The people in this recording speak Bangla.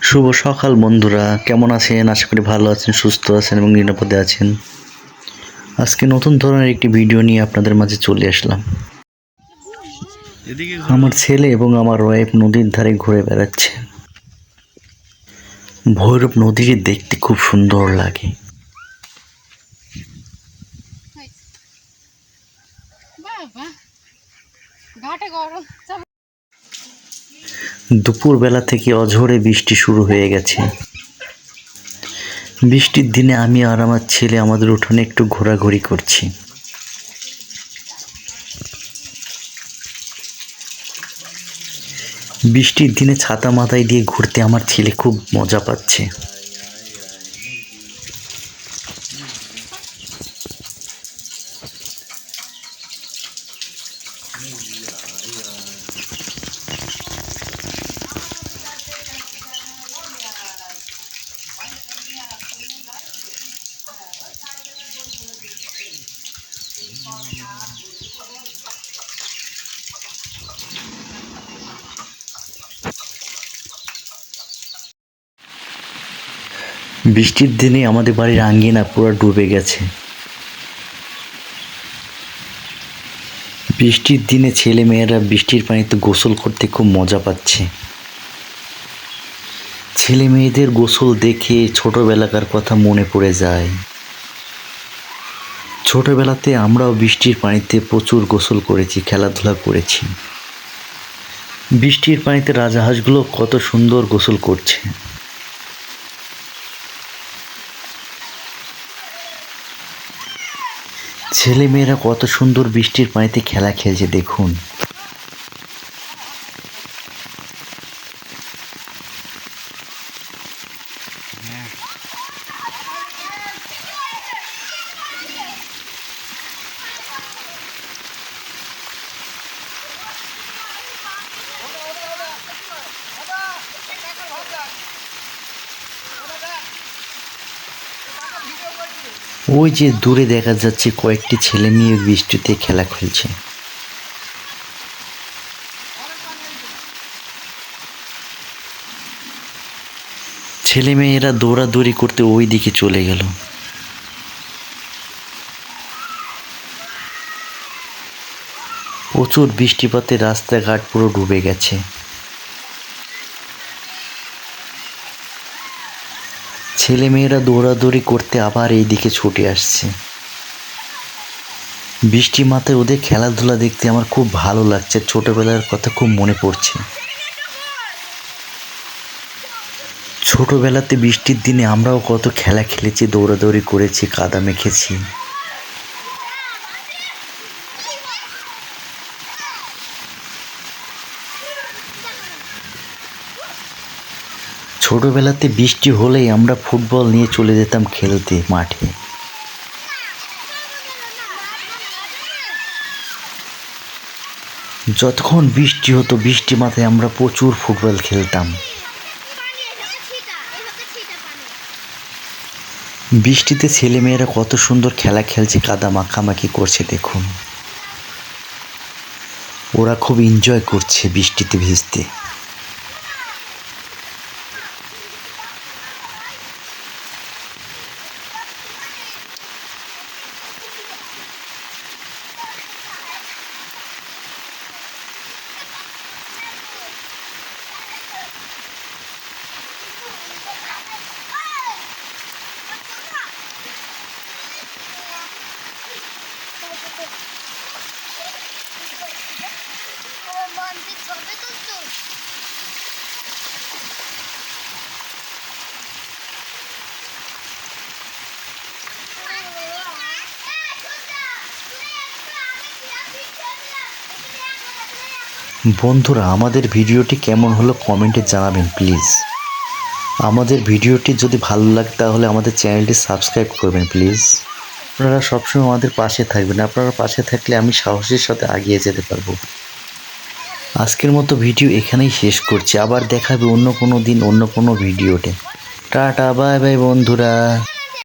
শুভ সকাল বন্ধুরা, কেমন আছেন? আশা করি ভালো আছেন, সুস্থ আছেন এবং নিরাপদে আছেন। আজকে নতুন ধরনের একটি ভিডিও নিয়ে আপনাদের মাঝে চলে আসলাম। আমার ছেলে এবং আমার ওয়াইফ নদীর ধারে ঘুরে বেড়াচ্ছে। ভৈরব নদীটি দেখতে খুব সুন্দর লাগে। দুপুরবেলা থেকে অঝোরে বৃষ্টি শুরু হয়ে গেছে। বৃষ্টির দিনে আমি আর আমার ছেলে আমাদের উঠোনে একটু ঘোরাঘুরি করছি। বৃষ্টির দিনে ছাতা মাথায় দিয়ে ঘুরতে আমার ছেলে খুব মজা পাচ্ছে। বৃষ্টির দিনে আমাদের বাড়ির আঙ্গিনা পুরো ডুবে গেছে। বৃষ্টির দিনে ছেলে মেয়েরা বৃষ্টির পানিতে গোসল করতে খুব মজা পাচ্ছে। ছেলে মেয়েদের গোসল দেখে ছোটবেলাকার কথা মনে পড়ে যায়। ছোটবেলাতে আমরাও বৃষ্টির পানিতে প্রচুর গোসল করেছি, খেলাধুলা করেছি। বৃষ্টির পানিতে রাজহাঁসগুলো কত সুন্দর গোসল করছে। ছেলে মেয়েরা কত সুন্দর বৃষ্টির পানিতে খেলা খেলছে দেখুন। ওই যে দূরে দেখা যাচ্ছে কয়েকটি ছেলে মেয়ে বৃষ্টিতে খেলা খেলছে। ছেলে মেয়েরা দৌড়াদৌড়ি করতে ওই দিকে চলে গেল। প্রচুর বৃষ্টিপাতে রাস্তাঘাট পুরো ডুবে গেছে। ছেলে মেয়েরা দৌড়াদৌড়ি করতে আবার এই দিকে ছুটে আসছে। বৃষ্টি মাথায় ওদের খেলাধুলা দেখতে আমার খুব ভালো লাগছে। ছোটবেলার কথা খুব মনে পড়ছে। ছোটবেলাতে বৃষ্টির দিনে আমরাও কত খেলা খেলেছি, দৌড়াদৌড়ি করেছি, কাদা মেখেছি। ছোটবেলাতে বৃষ্টি হলেই আমরা ফুটবল নিয়ে চলে যেতাম খেলতে মাঠে। যতক্ষণ বৃষ্টি হতো বৃষ্টি মাথায় আমরা প্রচুর ফুটবল খেলতাম। বৃষ্টিতে ছেলেমেয়েরা কত সুন্দর খেলা খেলছে, কাদা মাখামাখি করছে দেখুন। ওরা খুব এনজয় করছে বৃষ্টিতে ভিজতে। বন্ধুরা, আমাদের ভিডিওটি কেমন হলো কমেন্টে জানাবেন প্লিজ। আমাদের ভিডিওটি যদি ভালো লাগে তাহলে আমাদের চ্যানেলটি সাবস্ক্রাইব করবেন প্লিজ। আপনারা সবসময় আমাদের পাশে থাকবেন। আপনারা পাশে থাকলে আমি সাহসের সাথে এগিয়ে যেতে পারবো। আজকের মতো ভিডিও এখানেই শেষ করছি। আবার দেখাবে অন্য কোনো দিন অন্য কোনো ভিডিওতে। টাটা, বাই বাই বন্ধুরা।